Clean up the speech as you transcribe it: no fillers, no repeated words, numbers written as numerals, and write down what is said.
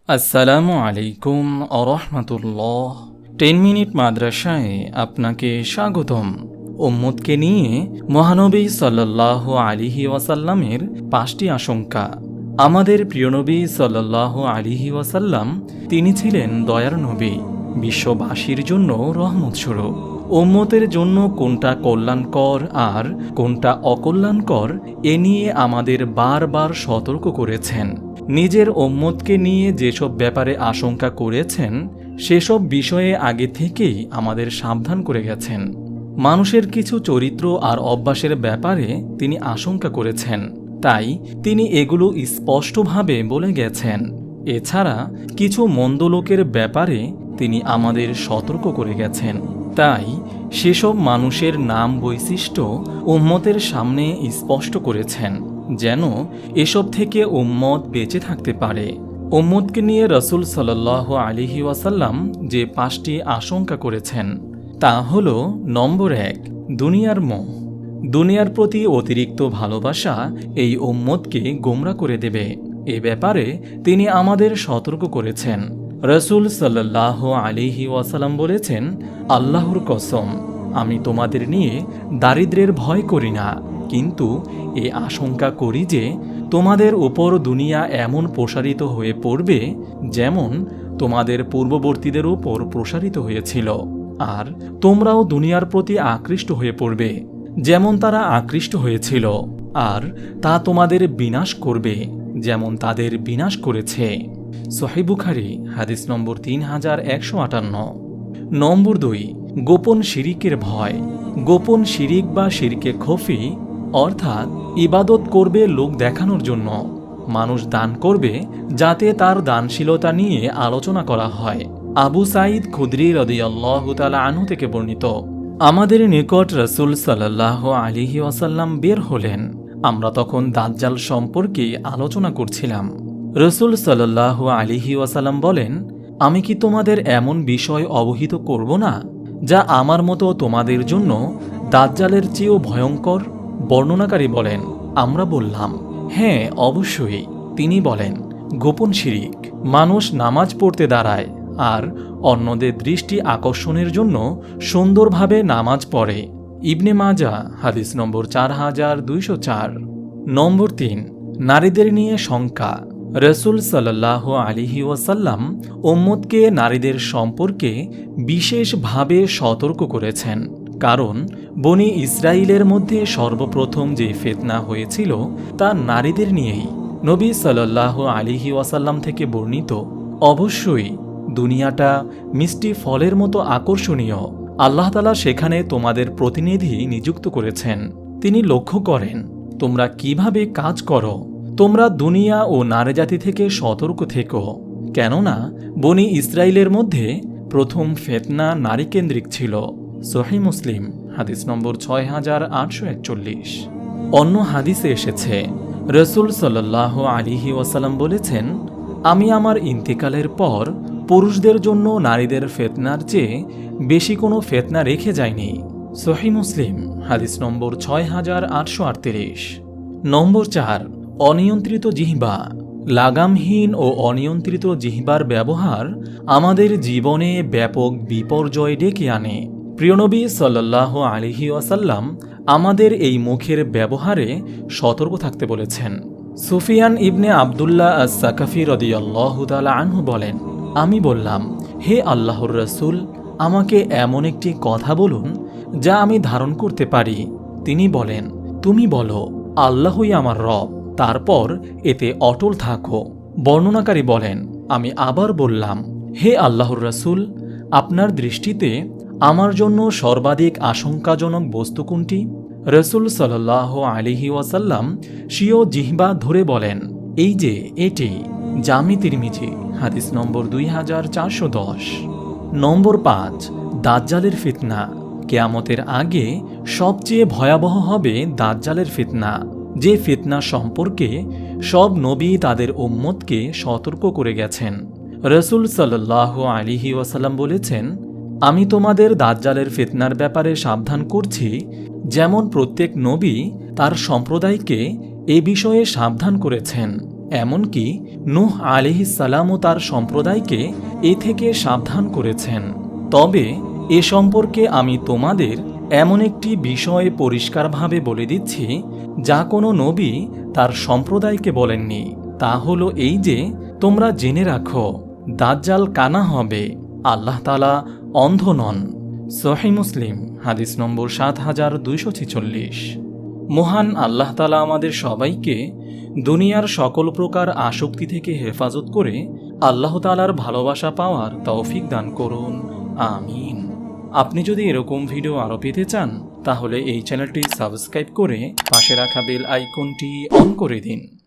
আসসালামু আলাইকুম আরহামতুল্লাহ। 10 মিনিট মাদ্রাসায় আপনাকে স্বাগতম। উম্মতকে নিয়ে মহানবী সাল্লাল্লাহু আলাইহি ওয়াসাল্লামের 5টি আশঙ্কা। আমাদের প্রিয় নবী সাল্লাল্লাহু আলাইহি ওয়াসাল্লাম তিনি ছিলেন দয়ার নবী, বিশ্ববাসীর জন্য রহমত স্বরূপ। উম্মতের জন্য কোনটা কল্যাণকর আর কোনটা অকল্যাণকর এ নিয়ে আমাদের বারবার সতর্ক করেছেন। নিজের উম্মতকে নিয়ে যেসব ব্যাপারে আশঙ্কা করেছেন সেসব বিষয়ে আগে থেকেই আমাদের সাবধান করে গেছেন। মানুষের কিছু চরিত্র আর অভ্যাসের ব্যাপারে তিনি আশঙ্কা করেছেন, তাই তিনি এগুলো স্পষ্টভাবে বলে গেছেন। এছাড়া কিছু মন্দ লোকের ব্যাপারে তিনি আমাদের সতর্ক করে গেছেন, তাই সেসব মানুষের নাম বৈশিষ্ট্য উম্মতের সামনে স্পষ্ট করেছেন, যেন এসব থেকে উম্মত বেঁচে থাকতে পারে। উম্মতকে নিয়ে রাসূল সাল্লাল্লাহু আলাইহি ওয়াসাল্লাম যে 5টি আশঙ্কা করেছেন তা হল: নম্বর 1, দুনিয়ার মোহ। দুনিয়ার প্রতি অতিরিক্ত ভালোবাসা এই উম্মতকে গোমরা করে দেবে। এ ব্যাপারে তিনি আমাদের সতর্ক করেছেন। রাসূল সাল্লাল্লাহু আলাইহি ওয়াসাল্লাম বলেছেন, আল্লাহর কসম, আমি তোমাদের নিয়ে দারিদ্র্যের ভয় করি না, কিন্তু এ আশঙ্কা করি যে তোমাদের উপর দুনিয়া এমন প্রসারিত হয়ে পড়বে যেমন তোমাদের পূর্ববর্তীদের উপর প্রসারিত হয়েছিল, আর তোমরাও দুনিয়ার প্রতি আকৃষ্ট হয়ে পড়বে যেমন তারা আকৃষ্ট হয়েছিল, আর তা তোমাদের বিনাশ করবে যেমন তাদের বিনাশ করেছে। সহিহ বুখারী হাদিস নম্বর 3158। নম্বর 2, গোপন শিরিকের ভয়। গোপন শিরিক বা শিরকে খফি অর্থাৎ ইবাদত করবে লোক দেখানোর জন্য, মানুষ দান করবে যাতে তার দানশীলতা নিয়ে আলোচনা করা হয়। আবু সাঈদ খুদরি রাদিয়াল্লাহু তাআলা আনহু থেকে বর্ণিত, আমাদের নিকট রাসূল সাল্লাল্লাহু আলাইহি ওয়াসাল্লাম বের হলেন। আমরা তখন দাজ্জাল সম্পর্কে আলোচনা করছিলাম। রাসূল সাল্লাল্লাহু আলাইহি ওয়াসাল্লাম বলেন, আমি কি তোমাদের এমন বিষয় অবহিত করব না যা আমার মতো তোমাদের জন্য দাজ্জালের চেয়েও ভয়ঙ্কর? বর্ণনাকারী বলেন, আমরা বললাম, হ্যাঁ অবশ্যই। তিনি বলেন, গোপন শিরিক। মানুষ নামাজ পড়তে দাঁড়ায় আর অন্যদের দৃষ্টি আকর্ষণের জন্য সুন্দরভাবে নামাজ পড়ে। ইবনে মাজাহ হাদিস নম্বর 4204। নম্বর 3, নারীদের নিয়ে শঙ্কা। রাসূল সাল্লাল্লাহু আলাইহি ওয়াসাল্লাম উম্মতকে নারীদের সম্পর্কে বিশেষভাবে সতর্ক করেছেন, কারণ বনি ইসরাইলের মধ্যে সর্বপ্রথম যে ফিতনা হয়েছিল তা নারীদের নিয়েই। নবী সাল্লাল্লাহু আলাইহি ওয়াসাল্লাম থেকে বর্ণিত, অবশ্যই দুনিয়াটা মিষ্টি ফলের মতো আকর্ষণীয়। আল্লাহ তাআলা সেখানে তোমাদের প্রতিনিধি নিযুক্ত করেছেন। তিনি লক্ষ্য করেন তোমরা কিভাবে কাজ করো। তোমরা দুনিয়া ও নারী জাতি থেকে সতর্ক থেকো, কেননা বনি ইসরাইলের মধ্যে প্রথম ফিতনা নারী কেন্দ্রিক ছিল। সহিহ মুসলিম হাদিস নম্বর 6841। অন্য হাদিসে এসেছে, রাসূল সাল্লাল্লাহু আলাইহি ওয়াসাল্লাম বলেছেন, আমি আমার ইন্তেকালের পর পুরুষদের জন্য নারীদের ফিতনার চেয়ে বেশি কোনো ফিতনা রেখে যায়নি। সহিহ মুসলিম হাদিস নম্বর 6838। নম্বর 4, অনিয়ন্ত্রিত জিহ্বা। লাগামহীন ও অনিয়ন্ত্রিত জিহ্বার ব্যবহার আমাদের জীবনে ব্যাপক বিপর্যয় ডেকে আনে। প্রিয়নবী সাল্লাল্লাহু আলাইহি ওয়াসাল্লাম আমাদের এই মুখের ব্যবহারে সতর্ক থাকতে বলেছেন। সুফিয়ান ইবনে আবদুল্লাহ আস-সাকাফি রাদিয়াল্লাহু তাআলা আনহু বলেন, আমি বললাম, হে আল্লাহর রাসূল, আমাকে এমন একটি কথা বলুন যা আমি ধারণ করতে পারি। তিনি বলেন, তুমি বলো, আল্লাহই আমার রব, তারপর এতে অটল থাকো। বর্ণনাকারী বলেন, আমি আবার বললাম, হে আল্লাহর রাসূল, আপনার দৃষ্টিতে আমার জন্য সর্বাধিক আশঙ্কাজনক বস্তু কোনটি? রাসূল সাল্লাল্লাহু আলাইহি ওয়াসাল্লাম স্বীয় জিহ্বা ধরে বলেন, এই যে এটি। জামি তিরমিজি হাদিস নম্বর 2410। নম্বর 5, দাজ্জালের ফিতনা। কিয়ামতের আগে সবচেয়ে ভয়াবহ হবে দাজ্জালের ফিতনা, যে ফিতনা সম্পর্কে সব নবী তাদের উম্মতকে সতর্ক করে গেছেন। রাসূল সাল্লাল্লাহু আলাইহি ওয়াসাল্লাম বলেছেন, আমি তোমাদের দাজ্জালের ফিতনার ব্যাপারে সাবধান করছি, যেমন প্রত্যেক নবী তার সম্প্রদায়কে এ বিষয়ে সাবধান করেছেন। এমনকি নূহ আলাইহিস সালামও তার সম্প্রদায়কে এ থেকে সাবধান করেছেন। তবে এ সম্পর্কে আমি তোমাদের এমন একটি বিষয় পরিষ্কারভাবে বলে দিচ্ছি যা কোনো নবী তার সম্প্রদায়কে বলেননি। তা হলো এই যে, তোমরা জেনে রাখো দাজ্জাল কানা হবে, আল্লাহ তাআলা অন্ধ নন। সহিহ মুসলিম হাদিস নম্বর ৭২৪৬। মহান আল্লাহ তাআলা আমাদের সবাইকে দুনিয়ার সকল প্রকার আসক্তি থেকে হেফাজত করে আল্লাহ তাআলার ভালোবাসা পাওয়ার তৌফিক দান করুন, আমিন। আপনি যদি এরকম ভিডিও আরও পেতে চান তাহলে এই চ্যানেলটি সাবস্ক্রাইব করে পাশে রাখা বেল আইকনটি অন করে দিন।